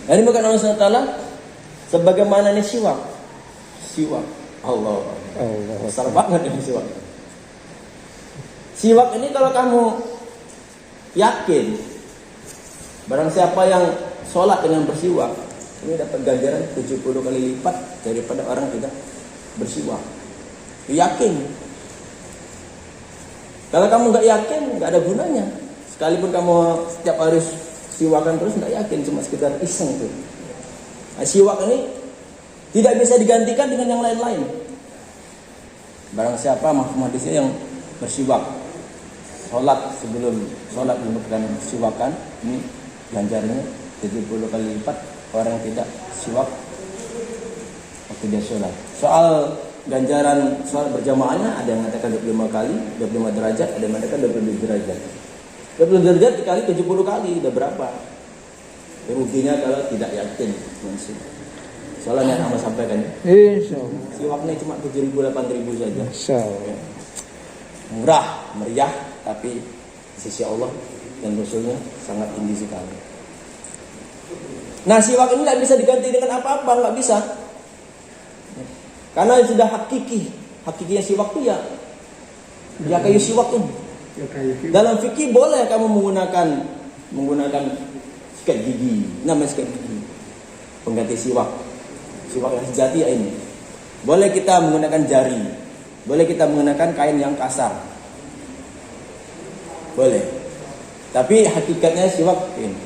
Ini bukan Allah SWT sebagaimana ini siwak. Allah. Besar banget ini siwak. Siwak ini kalau kamu yakin, barang siapa yang sholat dengan bersiwak, ini dapat ganjaran 70 kali lipat daripada orang tidak bersiwak. Yakin. Kalau kamu nggak yakin, nggak ada gunanya. Sekalipun kamu setiap hari siwakan terus, nggak yakin, cuma sekedar iseng tuh. Nah, siwak ini tidak bisa digantikan dengan yang lain-lain. Barang siapa mafhum hadisnya yang bersiwak, sholat sebelum sholat dilakukan siwakan, ini ganjarnya 70 kali lipat orang yang tidak siwak waktu dia sholat. Soal ganjaran sholat berjamaahnya, ada yang mengatakan 25 kali, 25 derajat, ada yang mengatakan 20 derajat. 20 derajat dikali 70 kali, udah berapa? Ruginya kalau tidak yakin. Soalnya yang Ahmad sampaikan, siwaknya cuma 7.000, 8.000 saja. Murah, meriah, tapi sisi Allah dan Rasulnya sangat tinggi sekali. Nah, siwak ini tidak bisa diganti dengan apa-apa, nggak bisa. Karena sudah hakikinya siwak itu ya kayu siwak ini. Dalam fikih boleh kamu menggunakan sikat gigi, namanya sikat gigi, pengganti siwak yang sejati ya ini. Boleh kita menggunakan jari, boleh kita menggunakan kain yang kasar, boleh. Tapi hakikatnya siwak ini.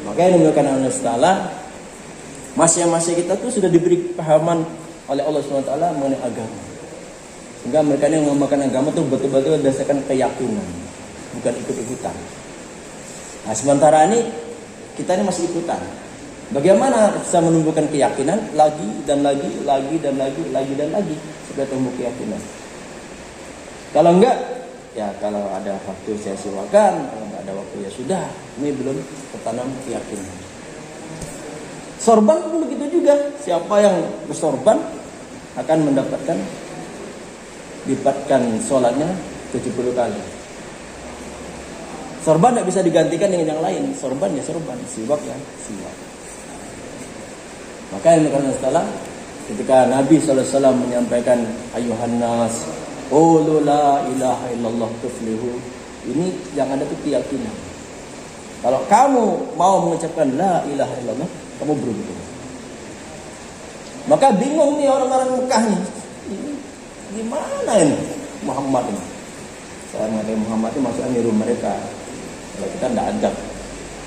Makanya demikian Allah Taala, masing-masing kita tuh sudah diberi pahaman oleh Allah SWT mengenai agama. Sehingga mereka yang mengamalkan agama tuh betul-betul berdasarkan keyakinan, bukan ikut-ikutan. Nah, sementara ini kita ini masih ikutan. Bagaimana bisa menumbuhkan keyakinan lagi dan lagi supaya tumbuh keyakinan. Kalau enggak, ya kalau ada waktu saya siwakan, kalau enggak ada waktu ya sudah, ini belum tertanam keyakinan. Sorban pun begitu juga. Siapa yang bersorban akan mendapatkan lipatkan sholatnya 70 kali. Sorban tidak bisa digantikan dengan yang lain. Sorban ya sorban, siwak ya siwak. Maka yang setelah ketika Nabi SAW menyampaikan ayuhan nas, qulu la ilaha illallah tuflihu. Ini yang ada itu keyakinan. Kalau kamu mau mengucapkan la ilaha illallah, kamu beruntung. Maka bingung nih orang-orang Mekah nih. Ini gimana ini Muhammad ini? Saya mengatakan Muhammad itu masuk amirul mereka. Kalau kita tidak adab.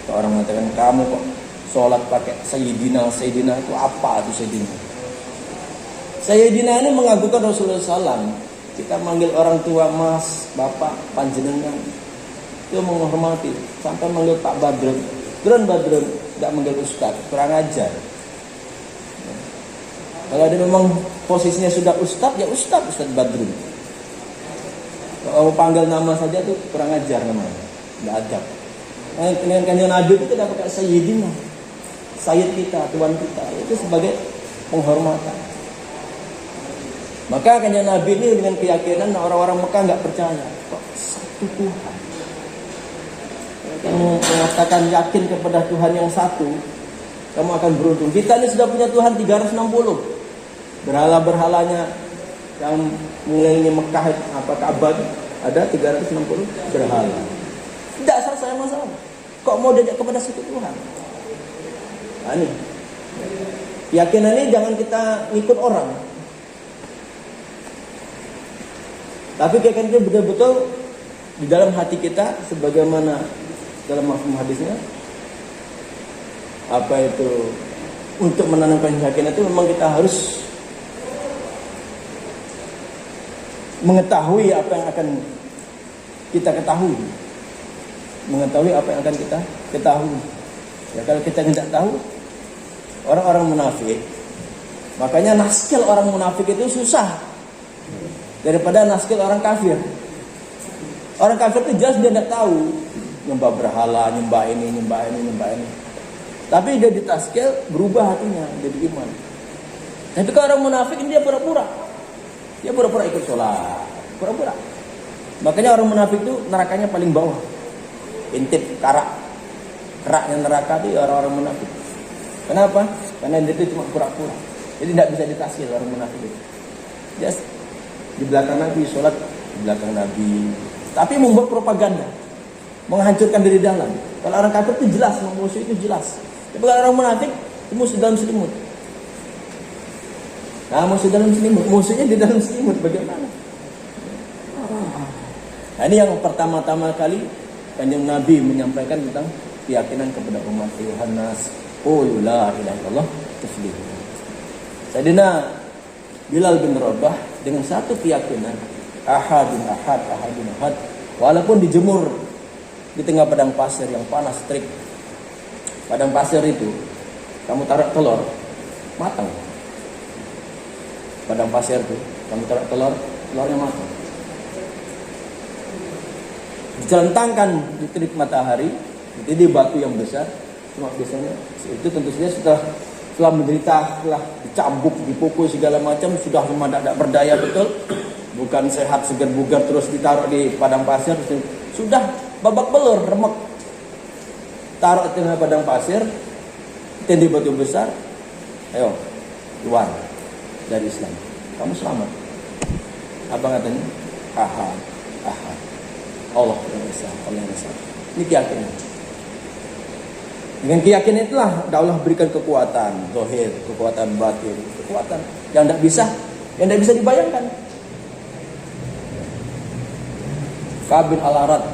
Kalau orang mengatakan kamu kok sholat pakai Sayyidina itu apa itu Sayyidina? Sayyidina ini mengagungkan Rasulullah SAW. Kita manggil orang tua mas, bapak, panjenengan. Itu menghormati. Sampai manggil Pak Badrun. Badrun. Tidak manggil Ustaz. Kurang ajar. Kalau ada memang posisinya sudah Ustaz, ya Ustaz Badrun. Kalau panggil nama saja tuh kurang ajar namanya. Tidak adab. Dengan kanjeng Nabi itu tidak pakai Sayyidina. Sayyid kita, Tuhan kita. Itu sebagai penghormatan. Maka kanjeng Nabi ini dengan keyakinan orang-orang Mekah nggak percaya. Kok satu Tuhan? Kamu mengatakan yakin kepada Tuhan yang satu, kamu akan beruntung. Kita ini sudah punya Tuhan 360. Berhala-berhalanya yang mengelilingi Mekah Ka'bah ada 360 berhala. Tidak selesai masalah. Kok mau diajak kepada satu Tuhan? Nah, ini keyakinan ini jangan kita ngikut orang. Tapi keyakinan itu betul-betul di dalam hati kita, sebagaimana dalam mafhum hadisnya. Apa itu? Untuk menanamkan keyakinan itu memang kita harus mengetahui apa yang akan kita ketahui. Mengetahui apa yang akan kita ketahui. Ya, kalau kita tidak tahu, orang-orang munafik, makanya naskil orang munafik itu susah daripada naskil orang kafir. Orang kafir itu jelas dia tidak tahu, nyembah berhala, nyembah ini. Tapi dia ditaskil, berubah hatinya, jadi iman. Tapi kalau orang munafik ini dia pura-pura. Dia pura-pura ikut sholat, pura-pura. Makanya orang munafik itu nerakanya paling bawah, intip karak. Keraknya neraka itu orang-orang munafik. Kenapa? Karena dia itu cuma pura-pura. Jadi tidak bisa ditafsir orang munafik itu. Just di belakang Nabi sholat, di belakang Nabi, tapi membuat propaganda, menghancurkan dari dalam. Kalau orang kafir itu jelas, musuh itu jelas. Tapi kalau orang munafik, itu musuh dalam selimut. Nah, musuh dalam selimut, musuhnya di dalam selimut, bagaimana? Nah, ini yang pertama-tama kali Kanjeng Nabi menyampaikan tentang keyakinan kepada umat Yohanes. Qul la ilaha illallah tuflihun. Sayyidina Bilal bin Rabah dengan satu keyakinan ahadun ahad, ahadun ahad, walaupun dijemur di tengah padang pasir yang panas terik. Padang pasir itu kamu taruh telur matang. Padang pasir itu kamu taruh telur, telurnya matang. Dicelentangkan di terik matahari, itu di batu yang besar. Cuma biasanya itu tentu saja setelah menderita, setelah dicambuk, dipukul segala macam, sudah tidak berdaya betul, bukan sehat segar bugar, terus ditaruh di padang pasir, sudah babak belur, remek. Taruh di tengah padang pasir, tindih batu besar, ayo keluar dari Islam, kamu selamat. Apa katanya? Ahad, ahad, Allah yang Esa, Allah yang Esa. Ini keyakinan. Dengan keyakinan itulah Allah berikan kekuatan zahir, kekuatan batin, kekuatan yang tidak bisa dibayangkan. Ka'ab bin Al-Arad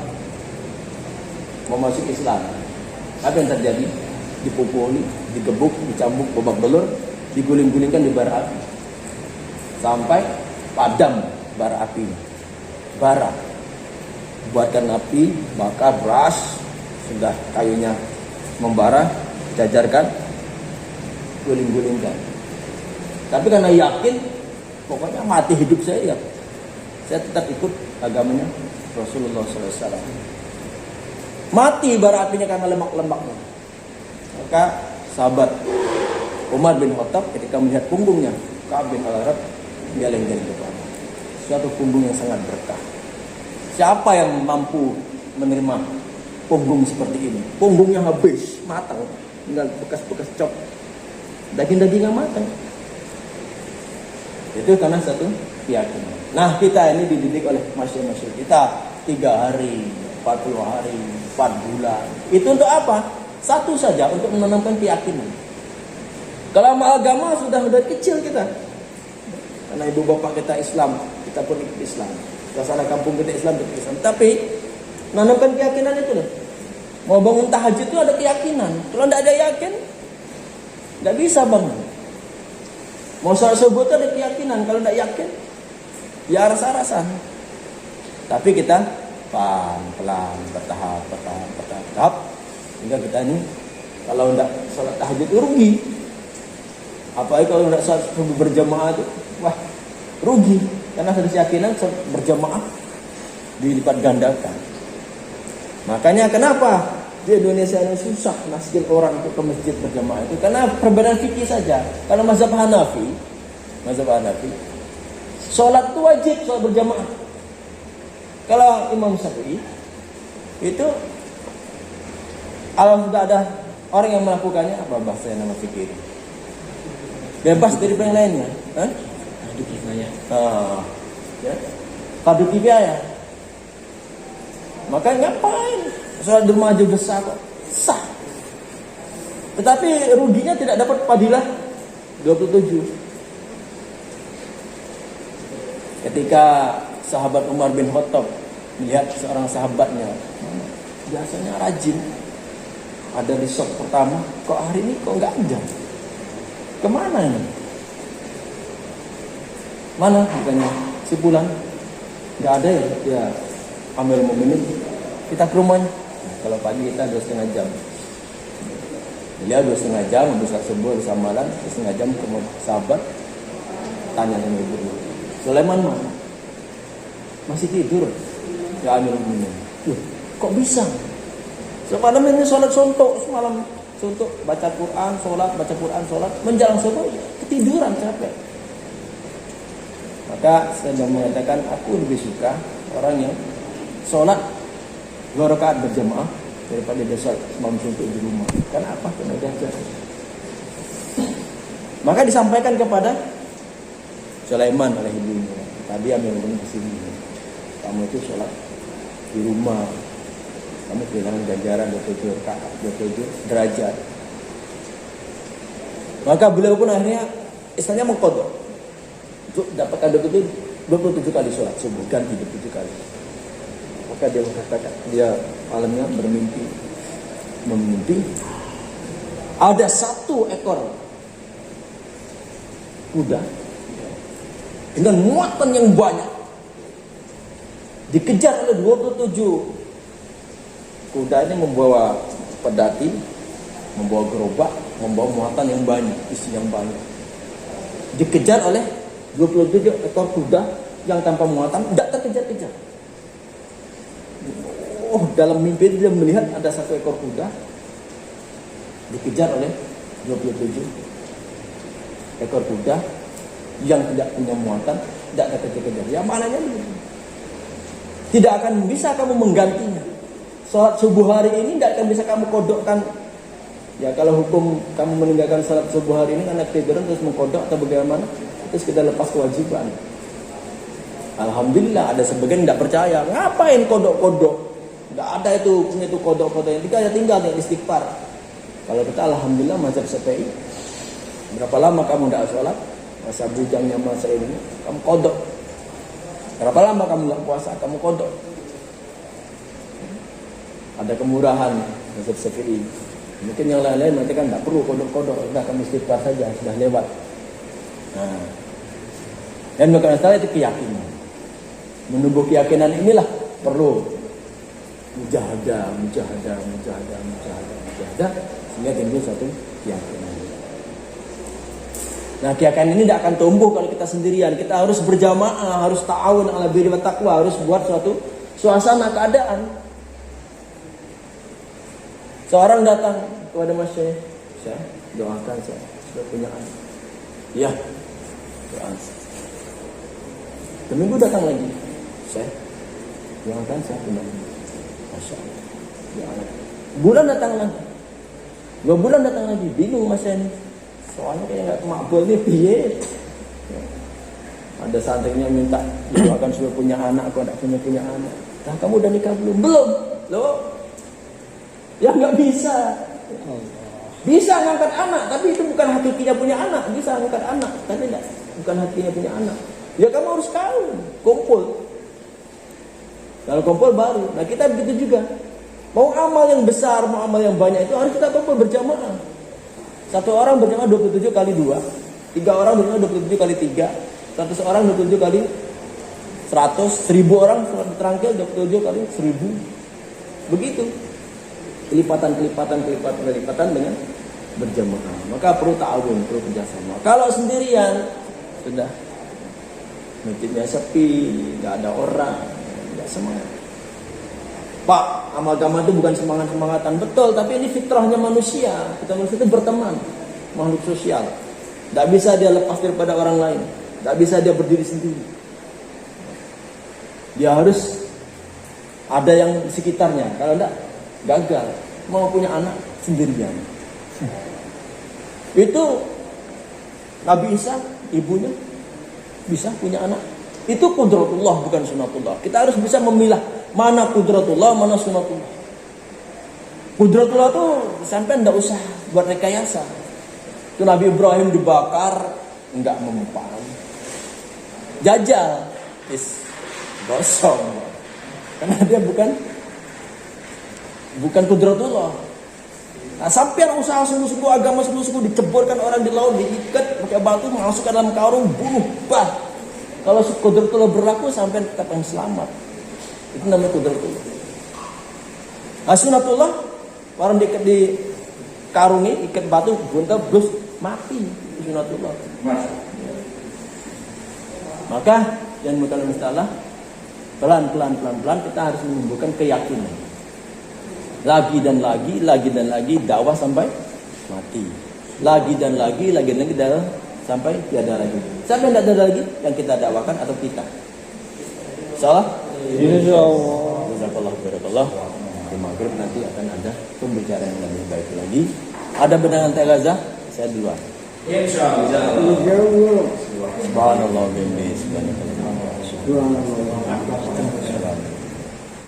mau masuk Islam, apa yang terjadi? Dipukuli, digebuk, dicambuk, babak belur, diguling-gulingkan di bara api sampai padam bara apinya. Bara, buatkan api, bakar, beras, sudah kayunya membara, jajarkan, guling-gulingkan. Tapi karena yakin, pokoknya mati hidup saya tetap ikut agamanya Rasulullah SAW. Mati bara apinya karena lemak-lemaknya. Maka sahabat Umar bin Khattab ketika melihat punggungnya Ka'ab bin Al-Arad, geleng-geleng kepala. Suatu punggung yang sangat berkah. Siapa yang mampu menerima punggung seperti ini? Punggungnya habis, matang, tinggal bekas-bekas cop, daging-daging yang matang. Itu karena satu keyakinan. Nah, kita ini dididik oleh masyarakat kita 3 hari, 40 hari, 4 bulan. Itu untuk apa? Satu saja, untuk menanamkan keyakinan. Kalau agama sudah dari kecil kita, karena ibu bapak kita Islam, kita pun ikut Islam. Suasana kampung kita Islam, ikut Islam. Tapi menanamkan keyakinan itu loh. Mau bangun tahajud itu ada keyakinan. Kalau tidak ada yakin, tidak bisa bangun. Mau sholat subuh itu ada keyakinan. Kalau tidak yakin, ya rasa-rasa. Tapi kita pelan-pelan, bertahap. Hingga kita ini kalau tidak sholat tahajud itu rugi. Apalagi kalau tidak sholat subuh berjamaah itu, wah rugi. Karena ada keyakinan berjamaah dilipat gandakan. Makanya kenapa di Indonesia ini susah nasihin orang untuk ke masjid berjamaah itu? Karena perbedaan fikih saja. Kalau mazhab Hanafi, sholat itu wajib, sholat berjamaah. Kalau Imam Syafi'i itu, kalau sudah ada orang yang melakukannya, apa bahasa nama fikih itu? Bebas dari yang lainnya. Fardu kifayah. Fardu kifayah. Maka ngapain? Sholat di rumah aja besar kok. Sah. Tetapi ruginya tidak dapat fadilah 27. Ketika sahabat Umar bin Khattab melihat seorang sahabatnya, biasanya rajin, ada di shop pertama, kok hari ini kok nggak ada? Kemana ini? Mana bukannya si Bulan? Nggak ada ya? Ya, ambil Mukminin, kita ke rumahnya. Nah, kalau pagi kita 2,5 jam. Beliau 2,5 jam, habis subuh, habis amalan, 2,5 jam ke sahabat, tanya sama ibu, Sulaiman mana? Masih tidur? Ya ambil Mukminin. Kok bisa? Semalam ini sholat suntuk, semalam suntuk, baca Quran, sholat, menjelang subuh ketiduran, capek. Maka saya mengatakan, aku lebih suka orang yang sholat 2 rakaat berjamaah daripada dia sholat semalam suntuk di rumah. Karena apa? Karena jajan. Maka disampaikan kepada Sulaiman oleh ibunya, tadi ambil ke sini. Kamu itu sholat di rumah, kamu kehilangan ganjaran 27 rakaat, 27 derajat. Maka beliau pun akhirnya istilahnya mengkodok untuk dapatkan 27 kali sholat subuh, ganti 27 kali. Maka dia mengatakan, dia malamnya memimpi ada 1 ekor kuda dengan muatan yang banyak dikejar oleh 27 kuda. Ini membawa pedati, membawa gerobak, membawa muatan yang banyak, isi yang banyak, dikejar oleh 27 ekor kuda yang tanpa muatan, tidak terkejar-kejar. Dalam mimpi dia melihat ada 1 ekor kuda dikejar oleh 27 ekor kuda yang tidak punya muatan, tidak terkejar-kejar. Yang mananya begitu. Tidak akan bisa kamu menggantinya. Salat subuh hari ini tidak akan bisa kamu kodokkan. Ya kalau hukum kamu meninggalkan salat subuh hari ini karena ketiduran terus mengkodok atau bagaimana, terus kita lepas kewajiban. Alhamdulillah ada sebagian tidak percaya. Ngapain kodok-kodok? Tidak ada itu punya itu kodok-kodok yang tiga ya tinggal yang istighfar. Kalau kita alhamdulillah mazhab Syafi'i. Berapa lama kamu tidak sholat? Masa bujangnya masa ini kamu kodok. Berapa lama kamu tidak puasa? Kamu kodok. Ada kemurahan mazhab Syafi'i. Mungkin yang lain-lain nanti kan tidak perlu kodok-kodok, sudah kamu istighfar saja, sudah lewat. Nah, dan karena itu keyakinan. Menumbuh keyakinan inilah perlu mujahadah sehingga timbul satu keyakinan. Nah, keyakinan ini tidak akan tumbuh kalau kita sendirian. Kita harus berjamaah, harus ta'awun 'alal birri wat taqwa, harus buat suatu suasana keadaan. Seorang datang kepada Mas Syekh, saya doakan saya sudah punya anak. Iya, doakan. Seminggu datang lagi, saya doakan saya punya anak. Masya Allah. Bulan datang lagi, 2 bulan datang lagi, bingung Mas Syekh ini. Soalnya kayak nggak makbul nih, piye? Ada santrinya minta doakan supaya punya anak, kok nggak punya anak. Nah, kamu udah nikah belum? Belum. Loh? Ya nggak bisa. Bisa ngangkat anak, tapi itu bukan hakikinya punya anak. Bisa ngangkat anak, tapi enggak, bukan hakikinya punya anak. Ya kamu harus kawin, kumpul. Kalau kumpul baru. Nah kita begitu juga. Mau amal yang besar, mau amal yang banyak itu harus kita kumpul berjamaah. 1 orang berjamaah 27 kali 2, 3 orang berjamaah 27 kali 3, 100 orang 27 kali 100, 1000 orang terangkil 27 kali 1000. Begitu. Kelipatan dengan berjamaah. Maka perlu ta'awun, perlu kerjasama. Kalau sendirian sudah masjidnya sepi, nggak ada orang, nggak semangat. Pak, amal-amal itu bukan semangat-semangatan, betul, tapi ini fitrahnya manusia. Kita manusia itu berteman, makhluk sosial. Nggak bisa dia lepas daripada orang lain, nggak bisa dia berdiri sendiri. Dia harus ada yang di sekitarnya. Kalau enggak, gagal. Mau punya anak sendirian. Itu Nabi Isa, ibunya bisa punya anak. Itu qudratullah, bukan sunatullah. Kita harus bisa memilah mana qudratullah, mana sunatullah. Qudratullah itu sampai enggak usah buat rekayasa. Itu Nabi Ibrahim dibakar, enggak mempan. Jajal, gosong. Karena dia bukan qudratullah. Nah, sampai usaha sungguh-sungguh, agama sungguh-sungguh, diceburkan orang di laut, diikat pakai batu, masukkan dalam karung, bunuh, bah. Kalau qudratullah berlaku sampai tetap yang selamat. Itu namanya qudratullah. Nah, sunatullah, orang diikat di karungi, ikat batu, bunta, terus mati. Itu sunatullah. Maka yang bukan masalah, pelan-pelan kita harus menumbuhkan keyakinan. Lagi dan lagi dakwah sampai mati. Lagi dan lagi dakwah sampai tiada lagi. Sampai tidak ada lagi yang kita dakwakan atau kita. Insyaallah. Insyaallah. Jazakallahu khairan. maghrib nanti akan ada pembicaraan yang lebih baik lagi. Ada benangan Teh Gaza? Saya duluan. Insyaallah. Subhanallah wa bihamdihi. Subhanallah.